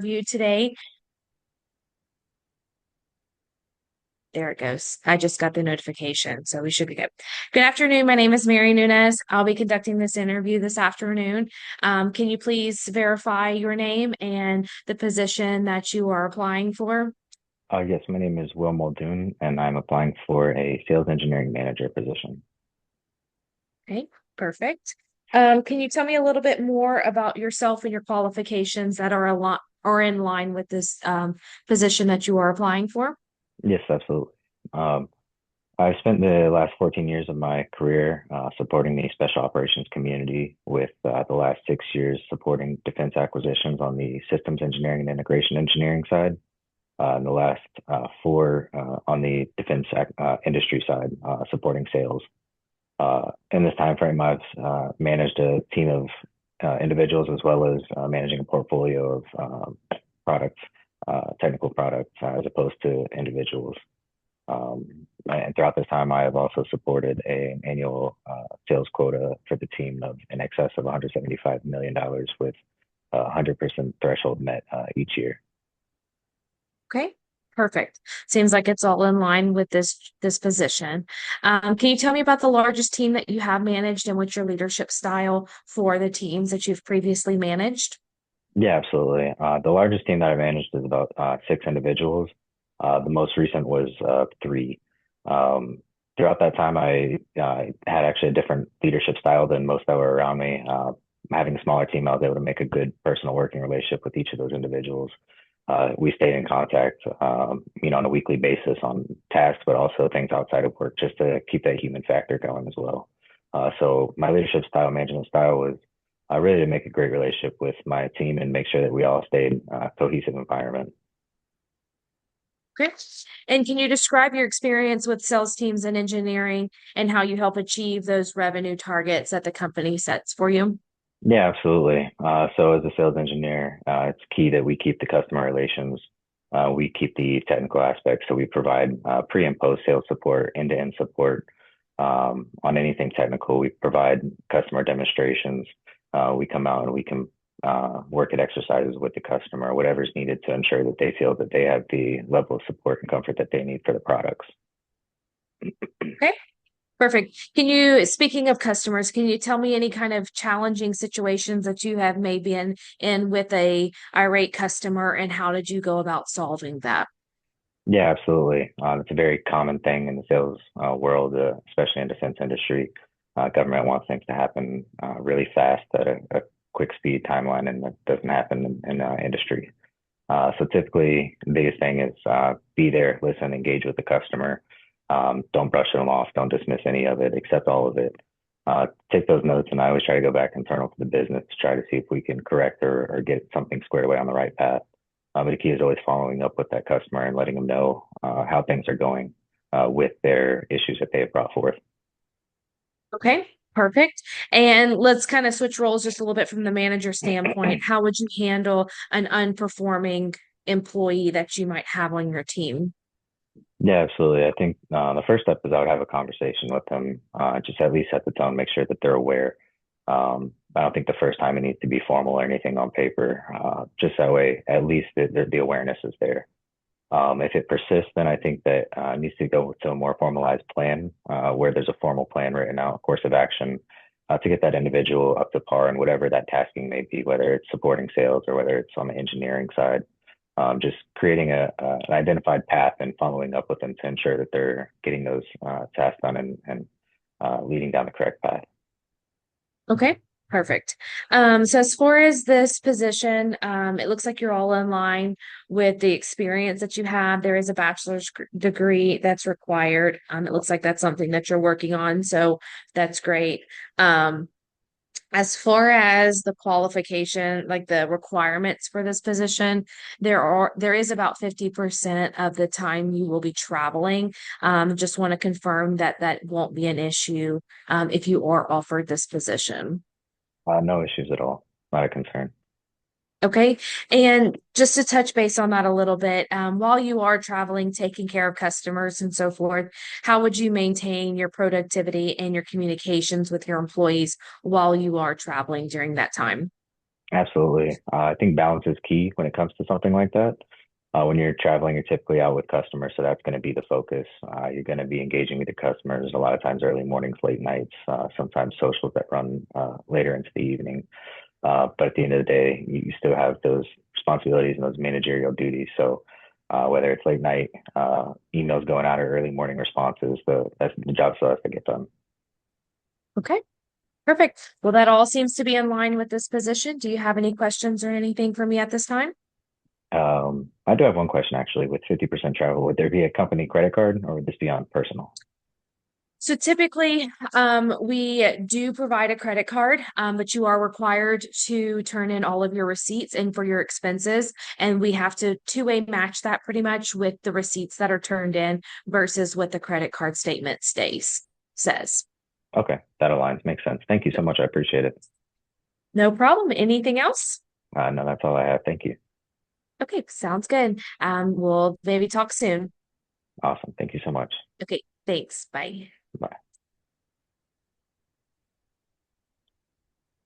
interview today. There it goes. I just got the notification, so we should be good. Good afternoon. My name is Mary Nunez. I'll be conducting this interview this afternoon. Can you please verify your name and the position that you are applying for? Yes, my name is Will Muldoon, and I'm applying for a sales engineering manager position. Okay, perfect. Can you tell me a little bit more about yourself and your qualifications that are in line with this position that you are applying for? Yes, absolutely. Um, I spent the last 14 years of my career supporting the special operations community, with the last 6 years supporting defense acquisitions on the systems engineering and integration engineering side, and the last four on the defense industry side, supporting sales. In this time frame, I've managed a team of individuals as well as managing a portfolio of products, technical products, as opposed to individuals. And throughout this time, I have also supported an annual sales quota for the team of in excess of $175 million with 100% threshold met each year. Okay, perfect. Seems like it's all in line with this position. Can you tell me about the largest team that you have managed and what's your leadership style for the teams that you've previously managed? Yeah, absolutely. The largest team that I managed is about six individuals. The most recent was three. Um, Throughout that time, I had actually a different leadership style than most that were around me. Having a smaller team, I was able to make a good personal working relationship with each of those individuals. We stayed in contact, on a weekly basis on tasks, but also things outside of work, just to keep that human factor going as well. So my leadership style, management style was really to make a great relationship with my team and make sure that we all stayed cohesive environment. Okay. And can you describe your experience with sales teams and engineering and how you help achieve those revenue targets that the company sets for you? Yeah, absolutely. So as a sales engineer, it's key that we keep the customer relations. We keep the technical aspects. So we provide pre and post sales support, end-to-end support on anything technical. We provide customer demonstrations. We come out and we can work at exercises with the customer, whatever's needed to ensure that they feel that they have the level of support and comfort that they need for the products. Okay. Perfect. Speaking of customers, can you tell me any kind of challenging situations that you have maybe been in with a irate customer and how did you go about solving that? Yeah, absolutely. It's a very common thing in the sales world, especially in defense industry. Government wants things to happen really fast at a quick speed timeline, and that doesn't happen in industry. So typically, the biggest thing is be there, listen, engage with the customer. Don't brush them off. Don't dismiss any of it. Accept all of it. Take those notes, and I always try to go back internal to the business to try to see if we can correct or get something squared away on the right path. But the key is always following up with that customer and letting them know how things are going with their issues that they have brought forth. Okay, perfect. And let's kind of switch roles just a little bit from the manager standpoint. How would you handle an unperforming employee that you might have on your team? Yeah, absolutely. I think the first step is I would have a conversation with them, just at least set the tone, make sure that they're aware. I don't think the first time it needs to be formal or anything on paper. Just that way, at least the awareness is there. If it persists, then I think that it needs to go to a more formalized plan where there's a formal plan written out, a course of action to get that individual up to par in whatever that tasking may be, whether it's supporting sales or whether it's on the engineering side. Just creating an identified path and following up with them to ensure that they're getting those tasks done and leading down the correct path. Okay, perfect. So as far as this position, it looks like you're all in line with the experience that you have. There is a degree that's required. It looks like that's something that you're working on, so that's great. Um, as far as the qualification, like the requirements for this position, there is about 50% of the time you will be traveling. Just want to confirm that that won't be an issue if you are offered this position. No issues at all. Not a concern. Okay. And just to touch base on that a little bit, while you are traveling, taking care of customers and so forth, how would you maintain your productivity and your communications with your employees while you are traveling during that time? Absolutely. I think balance is key when it comes to something like that. When you're traveling, you're typically out with customers, so that's going to be the focus. You're going to be engaging with the customers a lot of times, early mornings, late nights, sometimes socials that run later into the evening. But at the end of the day, you still have those responsibilities and those managerial duties. So whether it's late night emails going out or early morning responses, that's the job still has to get done. Okay, perfect. Well, that all seems to be in line with this position. Do you have any questions or anything for me at this time? I do have one question actually. With 50% travel, would there be a company credit card or would this be on personal? So typically, we do provide a credit card, but you are required to turn in all of your receipts and for your expenses, and we have to two-way match that pretty much with the receipts that are turned in versus what the credit card statement says. Okay, that aligns. Makes sense. Thank you so much. I appreciate it. No problem. Anything else? No, that's all I have. Thank you. Okay, sounds good. We'll maybe talk soon. Awesome. Thank you so much. Okay, thanks. Bye.